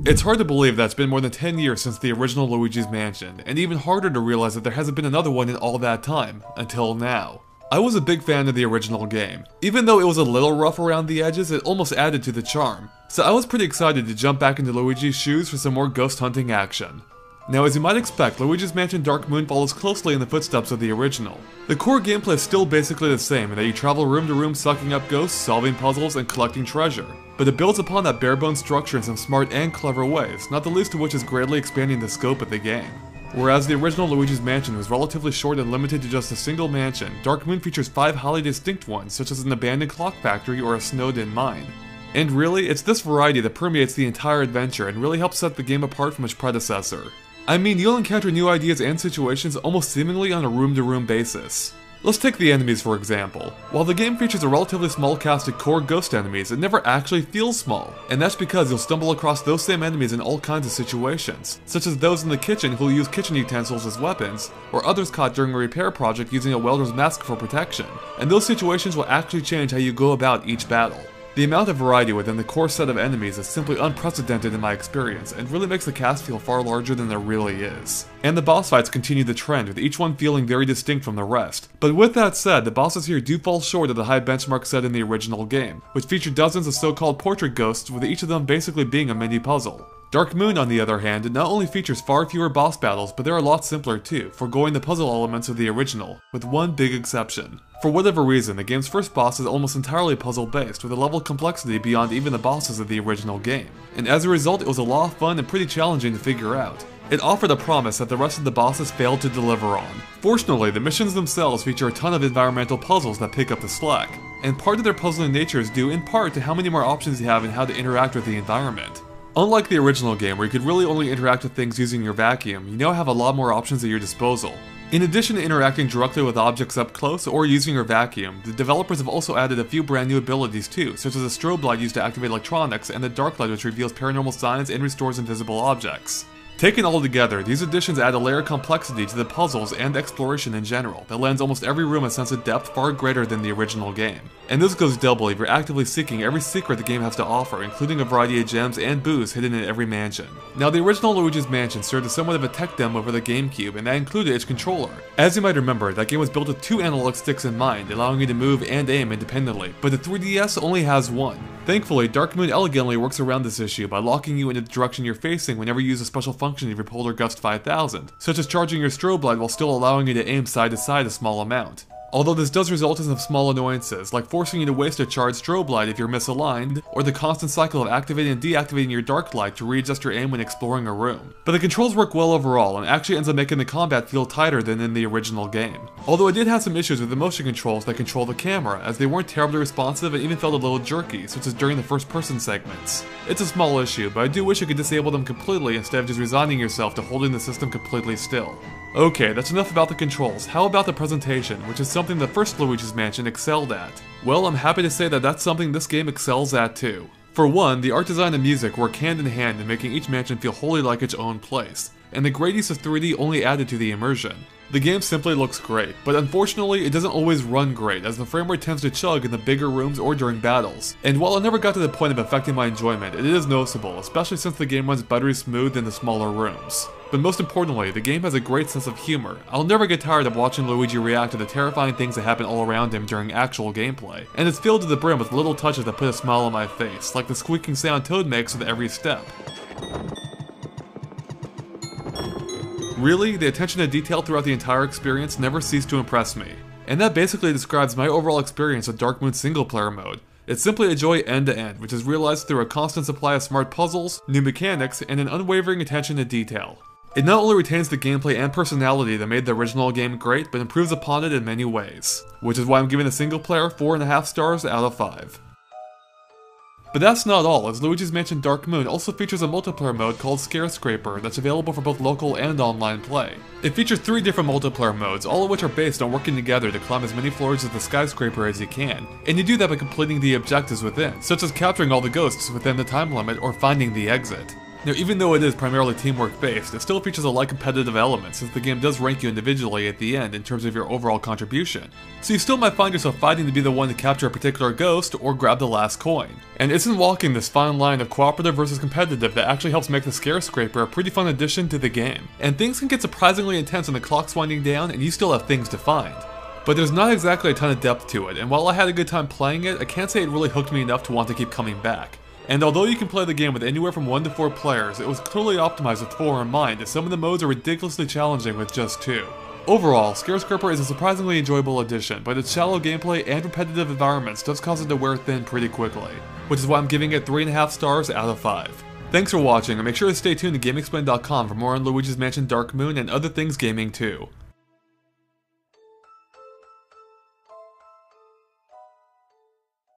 It's hard to believe that it's been more than 10 years since the original Luigi's Mansion, and even harder to realize that there hasn't been another one in all that time, until now. I was a big fan of the original game. Even though it was a little rough around the edges, it almost added to the charm. So I was pretty excited to jump back into Luigi's shoes for some more ghost hunting action. Now, as you might expect, Luigi's Mansion Dark Moon follows closely in the footsteps of the original. The core gameplay is still basically the same in that you travel room to room sucking up ghosts, solving puzzles, and collecting treasure. But it builds upon that bare-bones structure in some smart and clever ways, not the least of which is greatly expanding the scope of the game. Whereas the original Luigi's Mansion was relatively short and limited to just a single mansion, Dark Moon features 5 highly distinct ones, such as an abandoned clock factory or a snowed-in mine. And really, it's this variety that permeates the entire adventure and really helps set the game apart from its predecessor. I mean, you'll encounter new ideas and situations almost seemingly on a room-to-room basis. Let's take the enemies for example. While the game features a relatively small cast of core ghost enemies, it never actually feels small, and that's because you'll stumble across those same enemies in all kinds of situations, such as those in the kitchen who'll use kitchen utensils as weapons, or others caught during a repair project using a welder's mask for protection, and those situations will actually change how you go about each battle. The amount of variety within the core set of enemies is simply unprecedented in my experience, and really makes the cast feel far larger than there really is. And the boss fights continue the trend, with each one feeling very distinct from the rest. But with that said, the bosses here do fall short of the high benchmark set in the original game, which featured dozens of so-called portrait ghosts, with each of them basically being a mini puzzle. Dark Moon, on the other hand, not only features far fewer boss battles, but they're a lot simpler too, foregoing the puzzle elements of the original, with one big exception. For whatever reason, the game's first boss is almost entirely puzzle-based, with a level of complexity beyond even the bosses of the original game. And as a result, it was a lot of fun and pretty challenging to figure out. It offered a promise that the rest of the bosses failed to deliver on. Fortunately, the missions themselves feature a ton of environmental puzzles that pick up the slack, and part of their puzzling nature is due in part to how many more options you have in how to interact with the environment. Unlike the original game, where you could really only interact with things using your vacuum, you now have a lot more options at your disposal. In addition to interacting directly with objects up close or using your vacuum, the developers have also added a few brand new abilities too, such as a strobe light used to activate electronics and the dark light which reveals paranormal signs and restores invisible objects. Taken all together, these additions add a layer of complexity to the puzzles and exploration in general that lends almost every room a sense of depth far greater than the original game. And this goes double if you're actively seeking every secret the game has to offer, including a variety of gems and booze hidden in every mansion. Now, the original Luigi's Mansion served as somewhat of a tech demo for the GameCube, and that included its controller. As you might remember, that game was built with 2 analog sticks in mind, allowing you to move and aim independently, but the 3DS only has 1. Thankfully, Dark Moon elegantly works around this issue by locking you into the direction you're facing whenever you use a special function of your Poltergust 5000, such as charging your strobe light while still allowing you to aim side to side a small amount. Although this does result in some small annoyances, like forcing you to waste a charged strobe light if you're misaligned, or the constant cycle of activating and deactivating your dark light to readjust your aim when exploring a room. But the controls work well overall, and actually ends up making the combat feel tighter than in the original game. Although it did have some issues with the motion controls that control the camera, as they weren't terribly responsive and even felt a little jerky, such as during the first person segments. It's a small issue, but I do wish you could disable them completely instead of just resigning yourself to holding the system completely still. Okay, that's enough about the controls. How about the presentation, which is something the first Luigi's Mansion excelled at? Well, I'm happy to say that that's something this game excels at too. For one, the art design and music work hand in hand in making each mansion feel wholly like its own place, and the great use of 3D only added to the immersion. The game simply looks great, but unfortunately it doesn't always run great, as the frame rate tends to chug in the bigger rooms or during battles. And while it never got to the point of affecting my enjoyment, it is noticeable, especially since the game runs buttery smooth in the smaller rooms. But most importantly, the game has a great sense of humor. I'll never get tired of watching Luigi react to the terrifying things that happen all around him during actual gameplay, and it's filled to the brim with little touches that put a smile on my face, like the squeaking sound Toad makes with every step. Really, the attention to detail throughout the entire experience never ceased to impress me. And that basically describes my overall experience with Dark Moon single player mode. It's simply a joy end to end, which is realized through a constant supply of smart puzzles, new mechanics, and an unwavering attention to detail. It not only retains the gameplay and personality that made the original game great, but improves upon it in many ways. Which is why I'm giving the single player 4.5 stars out of 5. But that's not all, as Luigi's Mansion Dark Moon also features a multiplayer mode called Scarescraper that's available for both local and online play. It features 3 different multiplayer modes, all of which are based on working together to climb as many floors of the skyscraper as you can, and you do that by completing the objectives within, such as capturing all the ghosts within the time limit or finding the exit. Now, even though it is primarily teamwork based, it still features a light competitive element since the game does rank you individually at the end in terms of your overall contribution. So you still might find yourself fighting to be the one to capture a particular ghost or grab the last coin. And isn't walking this fine line of cooperative versus competitive that actually helps make the Scare Scraper a pretty fun addition to the game. And things can get surprisingly intense when the clock's winding down and you still have things to find. But there's not exactly a ton of depth to it, and while I had a good time playing it, I can't say it really hooked me enough to want to keep coming back. And although you can play the game with anywhere from 1 to 4 players, it was totally optimized with 4 in mind, as some of the modes are ridiculously challenging with just 2. Overall, Scare Scraper is a surprisingly enjoyable addition, but its shallow gameplay and repetitive environments does cause it to wear thin pretty quickly, which is why I'm giving it 3.5 stars out of 5. Thanks for watching, and make sure to stay tuned to GameXplain.com for more on Luigi's Mansion Dark Moon and other things gaming too.